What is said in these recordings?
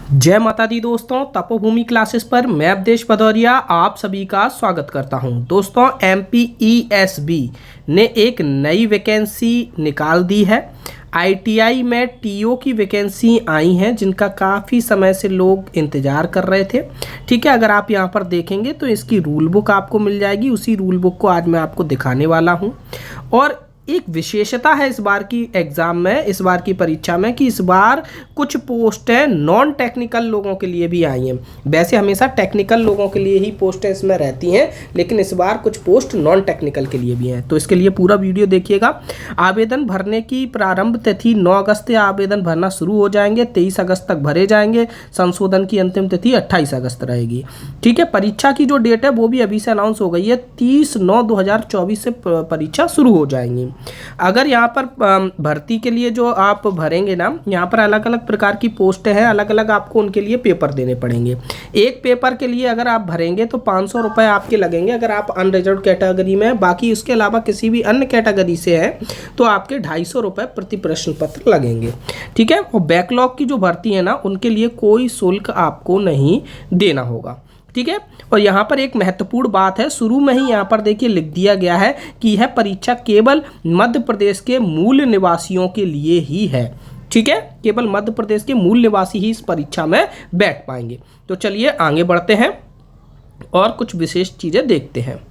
जय माता दी दोस्तों, तपोभूमि क्लासेस पर मैं अवधेश भदौरिया आप सभी का स्वागत करता हूं। दोस्तों, MPESB ने एक नई वैकेंसी निकाल दी है। ITI में TO की वैकेंसी आई हैं जिनका काफ़ी समय से लोग इंतज़ार कर रहे थे। ठीक है, अगर आप यहां पर देखेंगे तो इसकी रूल बुक आपको मिल जाएगी। उसी रूल बुक को आज मैं आपको दिखाने वाला हूं। और एक विशेषता है इस बार की एग्ज़ाम में, इस बार की परीक्षा में, कि इस बार कुछ पोस्टें नॉन टेक्निकल लोगों के लिए भी आई हैं। वैसे हमेशा टेक्निकल लोगों के लिए ही पोस्टें इसमें रहती हैं, लेकिन इस बार कुछ पोस्ट नॉन टेक्निकल के लिए भी हैं। तो इसके लिए पूरा वीडियो देखिएगा। आवेदन भरने की प्रारंभ तिथि 9 अगस्त से आवेदन भरना शुरू हो जाएंगे, 23 अगस्त तक भरे जाएंगे। संशोधन की अंतिम तिथि 28 अगस्त रहेगी। ठीक है, परीक्षा की जो डेट है वो भी अभी से अनाउंस हो गई है। 30/9/2024 से परीक्षा शुरू हो जाएंगी। अगर यहाँ पर भर्ती के लिए जो आप भरेंगे ना, यहाँ पर अलग अलग प्रकार की पोस्टें हैं, अलग अलग आपको उनके लिए पेपर देने पड़ेंगे। एक पेपर के लिए अगर आप भरेंगे तो 500 रुपये आपके लगेंगे अगर आप अनरिजर्व कैटेगरी में। बाकी इसके अलावा किसी भी अन्य कैटेगरी से हैं तो आपके 250 रुपये प्रति प्रश्न पत्र लगेंगे। ठीक है, और बैकलॉग की जो भर्ती है ना, उनके लिए कोई शुल्क आपको नहीं देना होगा। ठीक है, और यहाँ पर एक महत्वपूर्ण बात है, शुरू में ही यहाँ पर देखिए लिख दिया गया है कि यह परीक्षा केवल मध्य प्रदेश के मूल निवासियों के लिए ही है। ठीक है, केवल मध्य प्रदेश के मूल निवासी ही इस परीक्षा में बैठ पाएंगे। तो चलिए आगे बढ़ते हैं और कुछ विशेष चीज़ें देखते हैं।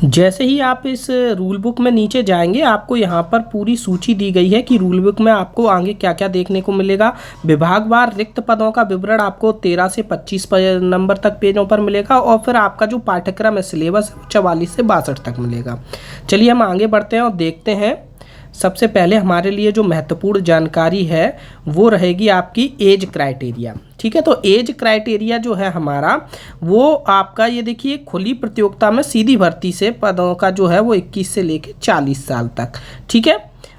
जैसे ही आप इस रूल बुक में नीचे जाएंगे, आपको यहाँ पर पूरी सूची दी गई है कि रूल बुक में आपको आगे क्या क्या देखने को मिलेगा। विभागवार रिक्त पदों का विवरण आपको 13 से 25 नंबर तक पेजों पर मिलेगा, और फिर आपका जो पाठ्यक्रम है, सिलेबस 44 से 62 तक मिलेगा। चलिए हम आगे बढ़ते हैं और देखते हैं। सबसे पहले हमारे लिए जो महत्वपूर्ण जानकारी है वो रहेगी आपकी एज क्राइटेरिया। ठीक है, तो एज क्राइटेरिया जो है हमारा, वो आपका ये देखिए, खुली प्रतियोगिता में सीधी भर्ती से पदों का जो है वो 21 से लेकर 40 साल तक। ठीक है,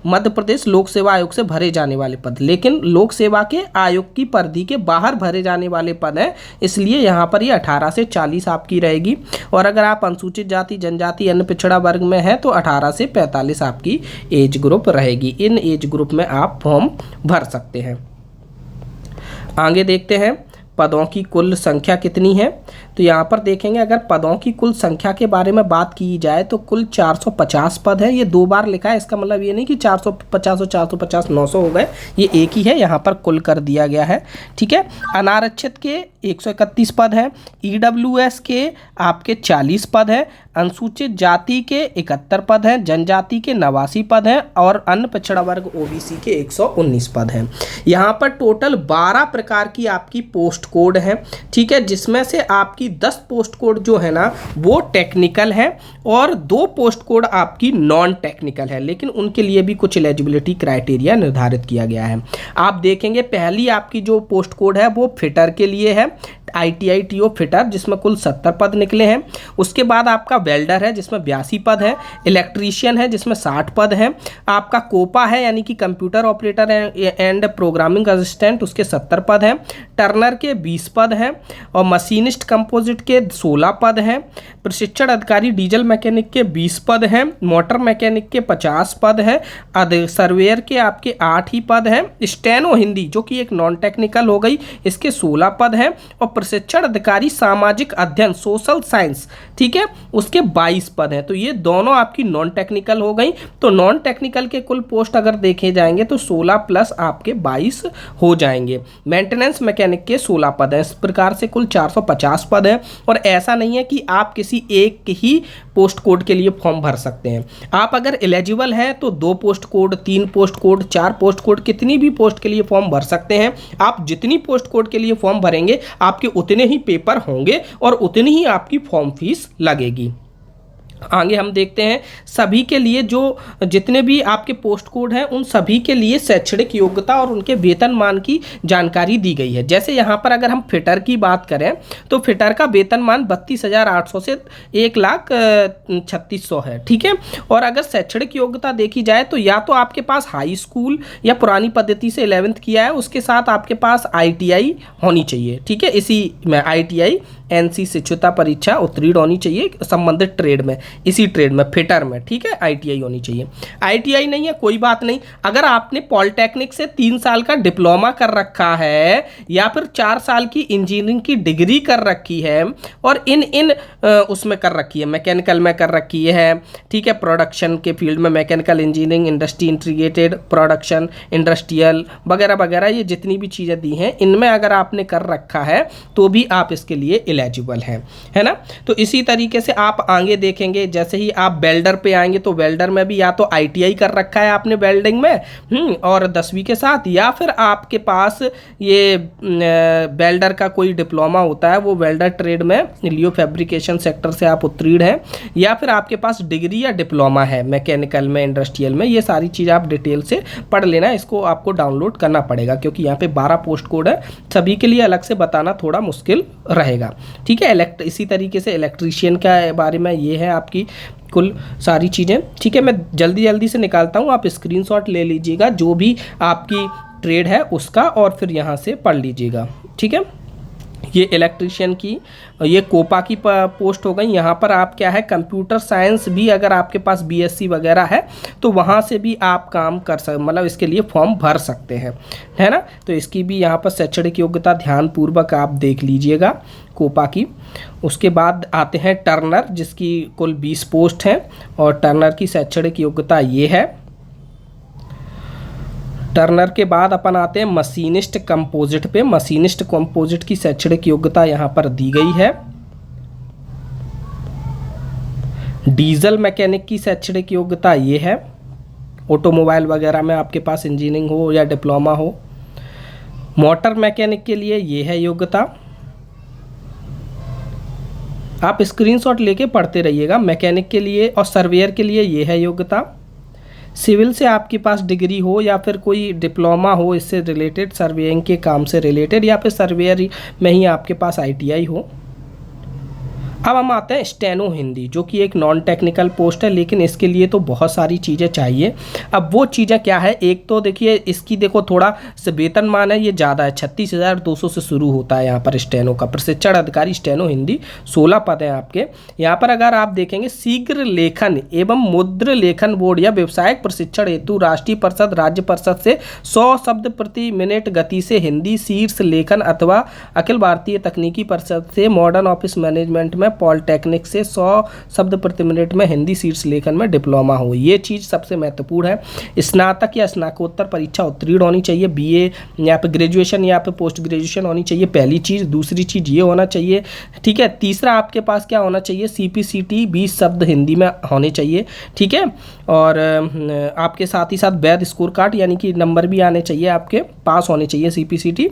मध्य प्रदेश लोक सेवा आयोग से भरे जाने वाले पद, लेकिन लोक सेवा के आयोग की परिधि के बाहर भरे जाने वाले पद हैं, इसलिए यहाँ पर ये 18 से 40 आपकी रहेगी। और अगर आप अनुसूचित जाति, जनजाति, अन्य पिछड़ा वर्ग में हैं तो 18 से 45 आपकी एज ग्रुप रहेगी। इन एज ग्रुप में आप फॉर्म भर सकते हैं। आगे देखते हैं पदों की कुल संख्या कितनी है। तो यहाँ पर देखेंगे, अगर पदों की कुल संख्या के बारे में बात की जाए तो कुल 450 पद है। ये 2 बार लिखा है, इसका मतलब ये नहीं कि 450 और 450 900 हो गए, ये एक ही है, यहाँ पर कुल कर दिया गया है। ठीक है, अनारक्षित के 131 पद हैं, EWS के आपके 40 पद हैं, अनुसूचित जाति के 71 पद हैं, जनजाति के 89 पद हैं, और अन्य पिछड़ा वर्ग OBC के 119 पद हैं। यहाँ पर टोटल 12 प्रकार की आपकी पोस्ट कोड है। ठीक है, जिसमें से आपकी 10 पोस्ट कोड जो है ना वो टेक्निकल है और 2 पोस्ट कोड आपकी नॉन टेक्निकल है, लेकिन उनके लिए भी कुछ एलिजिबिलिटी क्राइटेरिया निर्धारित किया गया है। आप देखेंगे, पहली आपकी जो पोस्ट कोड है वो फिटर के लिए है, ITI TO फिटर, जिसमें कुल 70 पद निकले हैं। उसके बाद आपका वेल्डर है जिसमें 82 पद है, इलेक्ट्रीशियन है जिसमें 60 पद हैं, आपका कोपा है यानी कि computer operator and programming assistant, उसके 70 पद हैं, टर्नर के 20 पद हैं, और मशीनिस्ट कंपोजिट के 16 पद हैं, प्रशिक्षण अधिकारी डीजल मैकेनिक के 20 पद हैं, मोटर मैकेनिक के 50 पद हैं, सर्वेयर के आपके 8 ही पद हैं, स्टेनो हिंदी जो कि एक नॉन टेक्निकल हो गई, इसके 16 पद हैं, और प्रशिक्षण अधिकारी सामाजिक अध्ययन सोशल साइंस, ठीक है, उसके 22 पद हैं। तो ये दोनों आपकी नॉन टेक्निकल हो गई। तो नॉन टेक्निकल के कुल पोस्ट अगर देखे जाएंगे तो 16 प्लस आपके 22 हो जाएंगे। मेंटेनेंस मैकेनिक के 16 पद हैं। इस प्रकार से कुल 450 पद हैं। और ऐसा नहीं है कि आप किसी एक ही पोस्ट कोड के लिए फॉर्म भर सकते हैं। आप अगर एलिजिबल हैं तो 2 post code, 3 post code, 4 post code, कितनी भी पोस्ट के लिए फॉर्म भर सकते हैं। आप जितनी पोस्ट कोड के लिए फॉर्म भरेंगे आपके उतने ही पेपर होंगे और उतनी ही आपकी फॉर्म फीस लगेगी। आगे हम देखते हैं, सभी के लिए जो जितने भी आपके पोस्ट कोड हैं उन सभी के लिए शैक्षणिक योग्यता और उनके वेतनमान की जानकारी दी गई है। जैसे यहाँ पर अगर हम फिटर की बात करें तो फिटर का वेतनमान 32,800 से 1,36,000 है। ठीक है, और अगर शैक्षणिक योग्यता देखी जाए तो या तो आपके पास हाई स्कूल या पुरानी पद्धति से 11th किया है, उसके साथ आपके पास ITI होनी चाहिए। ठीक है, इसी में ITI NC शिक्षुता परीक्षा उत्तीर्ण होनी चाहिए संबंधित ट्रेड में। इसी ट्रेड में, फिटर में, ठीक है, ITI होनी चाहिए। ITI नहीं है कोई बात नहीं, अगर आपने पॉलिटेक्निक से 3 साल का डिप्लोमा कर रखा है या फिर 4 साल की इंजीनियरिंग की डिग्री कर रखी है और इन उसमें कर रखी है, मैकेनिकल में कर रखी है, ठीक है, प्रोडक्शन के फील्ड में mechanical engineering, industry integrated production, industrial वगैरह वगैरह, ये जितनी भी चीज़ें दी हैं इनमें अगर आपने कर रखा है तो भी आप इसके लिए एलिजिबल हैं, है ना। तो इसी तरीके से आप आगे देखेंगे, जैसे ही आप वेल्डर पे आएंगे तो वेल्डर में भी या तो ITI कर रखा है आपने वेल्डिंग में और 10वीं के साथ, या फिर आपके पास ये वेल्डर का कोई डिप्लोमा होता है, वो वेल्डर ट्रेड में लियो फैब्रिकेशन सेक्टर से आप उत्तीर्ण हैं, या फिर आपके पास डिग्री या डिप्लोमा है मैकेनिकल में, इंडस्ट्रियल में। ये सारी चीज़ आप डिटेल से पढ़ लेना, इसको आपको डाउनलोड करना पड़ेगा क्योंकि यहाँ पे 12 पोस्ट कोड है, सभी के लिए अलग से बताना थोड़ा मुश्किल रहेगा, ठीक है। इसी तरीके से इलेक्ट्रीशियन के बारे में ये है आपकी कुल सारी चीज़ें, ठीक है। मैं जल्दी जल्दी से निकालता हूँ, आप स्क्रीनशॉट ले लीजिएगा जो भी आपकी ट्रेड है उसका और फिर यहाँ से पढ़ लीजिएगा, ठीक है। ये इलेक्ट्रीशियन की, ये कोपा की पोस्ट हो गई। यहाँ पर आप क्या है, कंप्यूटर साइंस भी अगर आपके पास BSc वगैरह है तो वहाँ से भी आप काम कर सकते, मतलब इसके लिए फॉर्म भर सकते हैं, है ना। तो इसकी भी यहाँ पर शैक्षणिक योग्यता ध्यानपूर्वक आप देख लीजिएगा कोपा की। उसके बाद आते हैं टर्नर, जिसकी कुल 20 पोस्ट हैं और टर्नर की शैक्षणिक योग्यता ये है। टर्नर के बाद अपन आते हैं मशीनिस्ट कंपोजिट पे। मशीनिस्ट कंपोजिट की शैक्षणिक योग्यता यहाँ पर दी गई है। डीजल मैकेनिक की शैक्षणिक योग्यता ये है, ऑटोमोबाइल वगैरह में आपके पास इंजीनियरिंग हो या डिप्लोमा हो। मोटर मैकेनिक के लिए ये है योग्यता, आप स्क्रीनशॉट लेके पढ़ते रहिएगा। मैकेनिक के लिए और सर्वेयर के लिए ये है योग्यता। सिविल से आपके पास डिग्री हो या फिर कोई डिप्लोमा हो इससे रिलेटेड, सर्वेइंग के काम से रिलेटेड, या फिर सर्वेयर में ही आपके पास ITI हो। अब हम आते हैं स्टेनो हिंदी, जो कि एक नॉन टेक्निकल पोस्ट है लेकिन इसके लिए तो बहुत सारी चीज़ें चाहिए। अब वो चीज़ें क्या है, एक तो देखिए इसकी देखो थोड़ा से वेतनमान है, ये ज़्यादा है, 36,200 से शुरू होता है यहाँ पर स्टेनो का। प्रशिक्षण अधिकारी स्टेनो हिंदी 16 पद हैं आपके यहाँ पर। अगर आप देखेंगे शीघ्र लेखन एवं मुद्र लेखन बोर्ड या व्यवसायिक प्रशिक्षण हेतु राष्ट्रीय परिषद राज्य परिषद से 100 शब्द प्रति मिनट गति से हिंदी शीर्ष लेखन अथवा अखिल भारतीय तकनीकी परिषद से मॉडर्न ऑफिस मैनेजमेंट में पॉलिटेक्निक से 100 शब्द प्रति मिनट में हिंदी शीर्ष लेखन में डिप्लोमा हो। ये चीज़ सबसे महत्वपूर्ण है। स्नातक या स्नातकोत्तर परीक्षा उत्तीर्ण होनी चाहिए, BA या फिर ग्रेजुएशन या फिर पोस्ट ग्रेजुएशन होनी चाहिए, पहली चीज़। दूसरी चीज़ ये होना चाहिए, ठीक है। तीसरा आपके पास क्या होना चाहिए, CPCT 20 शब्द हिंदी में होने चाहिए, ठीक है। और आपके साथ ही साथ वैध स्कोर कार्ड यानी कि नंबर भी आने चाहिए, आपके पास होने चाहिए CPCT,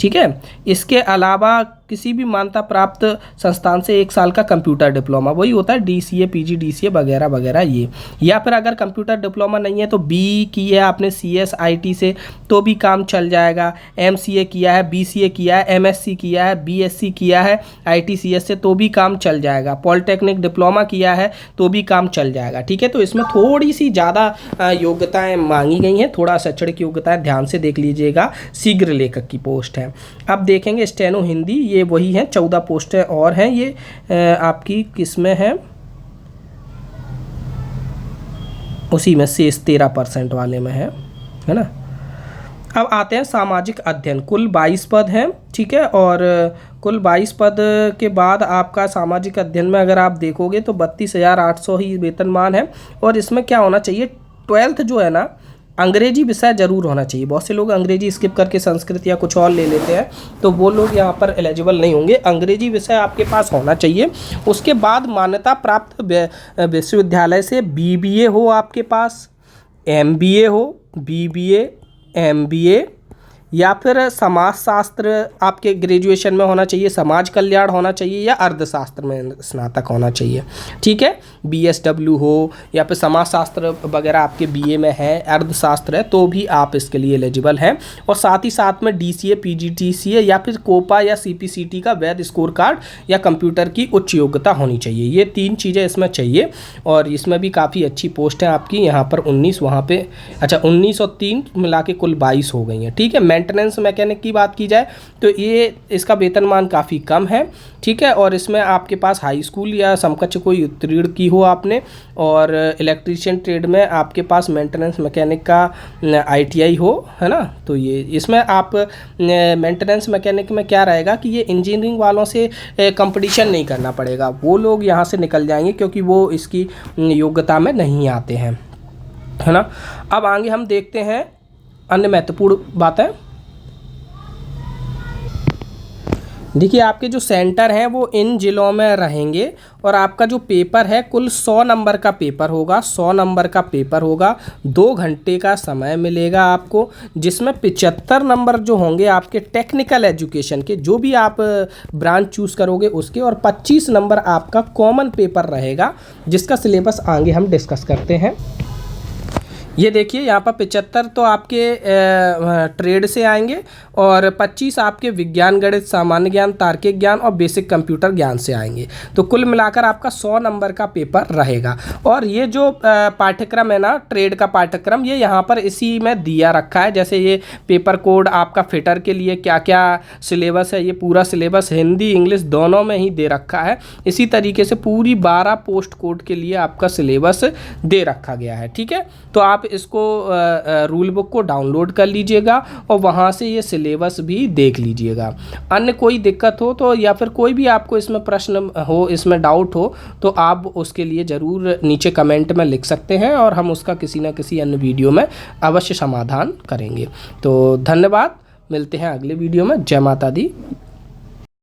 ठीक है। इसके अलावा किसी भी मान्यता प्राप्त संस्थान से 1 साल का कंप्यूटर डिप्लोमा, वही होता है DCA PG DCA वगैरह वगैरह ये। या फिर अगर कंप्यूटर डिप्लोमा नहीं है तो BE की है आपने CS IT से तो भी काम चल जाएगा। MCA किया है, BCA किया है, MSc किया है, BSc किया है ITCS से तो भी काम चल जाएगा। पॉलिटेक्निक डिप्लोमा किया है तो भी काम चल जाएगा, ठीक है। तो इसमें थोड़ी सी ज़्यादा योग्यताएँ मांगी गई हैं, थोड़ा शैक्षणिक योग्यताएँ ध्यान से देख लीजिएगा। शीघ्र लेखक की पोस्ट है। अब देखेंगे स्टेनो हिंदी, ये वही है, 14 पोस्टें और हैं। ये आपकी किसमें है, उसी में से 13% वाले में है ना। अब आते हैं सामाजिक अध्ययन, कुल 22 पद हैं, ठीक है। और कुल 22 पद के बाद आपका सामाजिक अध्ययन में अगर आप देखोगे तो 32,800 ही वेतनमान है। और इसमें क्या होना चाहिए, 12th जो है ना, अंग्रेजी विषय जरूर होना चाहिए। बहुत से लोग अंग्रेजी स्किप करके संस्कृत या कुछ और ले लेते हैं, तो वो लोग यहाँ पर एलिजिबल नहीं होंगे। अंग्रेजी विषय आपके पास होना चाहिए। उसके बाद मान्यता प्राप्त विश्वविद्यालय से BBA हो आपके पास, MBA हो, BBA MBA, या फिर समाजशास्त्र आपके ग्रेजुएशन में होना चाहिए, समाज कल्याण होना चाहिए, या अर्थशास्त्र में स्नातक होना चाहिए, ठीक है। BSW हो या फिर समाजशास्त्र वगैरह आपके BA में है, अर्थशास्त्र है, तो भी आप इसके लिए एलिजिबल हैं। और साथ ही साथ में DCA PGDCA या फिर कोपा या CPCT का वैध स्कोर कार्ड या कंप्यूटर की उच्च योग्यता होनी चाहिए। ये 3 चीज़ें इसमें चाहिए। और इसमें भी काफ़ी अच्छी पोस्ट है आपकी, यहाँ पर 19, वहाँ पे अच्छा 19 और 3 मिला के कुल 22 हो गई हैं, ठीक है। मेंटेनेंस मैकेनिक की बात की जाए तो ये इसका वेतनमान काफ़ी कम है, ठीक है। और इसमें आपके पास हाई स्कूल या समकक्ष कोई उत्तीर्ण की हो आपने, और इलेक्ट्रीशियन ट्रेड में आपके पास मेंटेनेंस मैकेनिक का ITI हो, है ना। तो ये इसमें आप मेंटेनेंस मैकेनिक में क्या रहेगा कि ये इंजीनियरिंग वालों से कंपटीशन नहीं करना पड़ेगा, वो लोग यहाँ से निकल जाएंगे क्योंकि वो इसकी योग्यता में नहीं आते हैं, है ना। अब आगे हम देखते हैं अन्य महत्वपूर्ण बातें। देखिए, आपके जो सेंटर हैं वो इन ज़िलों में रहेंगे, और आपका जो पेपर है कुल 100 नंबर का पेपर होगा, 100 नंबर का पेपर होगा। 2 घंटे का समय मिलेगा आपको, जिसमें 75 नंबर जो होंगे आपके टेक्निकल एजुकेशन के, जो भी आप ब्रांच चूज़ करोगे उसके, और 25 नंबर आपका कॉमन पेपर रहेगा, जिसका सिलेबस आगे हम डिस्कस करते हैं। ये देखिए, यहाँ पर 75 तो आपके ट्रेड से आएंगे, और 25 आपके विज्ञान, गणित, सामान्य ज्ञान, तार्किक ज्ञान और बेसिक कंप्यूटर ज्ञान से आएंगे। तो कुल मिलाकर आपका 100 नंबर का पेपर रहेगा। और ये जो पाठ्यक्रम है ना, ट्रेड का पाठ्यक्रम, ये यहाँ पर इसी में दिया रखा है। जैसे ये पेपर कोड आपका फिटर के लिए क्या क्या सिलेबस है, ये पूरा सिलेबस हिंदी इंग्लिश दोनों में ही दे रखा है। इसी तरीके से पूरी 12 पोस्ट कोड के लिए आपका सिलेबस दे रखा गया है, ठीक है। तो आप इसको रूल बुक को डाउनलोड कर लीजिएगा और वहाँ से ये सिलेबस भी देख लीजिएगा। अन्य कोई दिक्कत हो तो, या फिर कोई भी आपको इसमें प्रश्न हो, इसमें डाउट हो, तो आप उसके लिए ज़रूर नीचे कमेंट में लिख सकते हैं, और हम उसका किसी न किसी अन्य वीडियो में अवश्य समाधान करेंगे। तो धन्यवाद, मिलते हैं अगले वीडियो में। जय माता दी।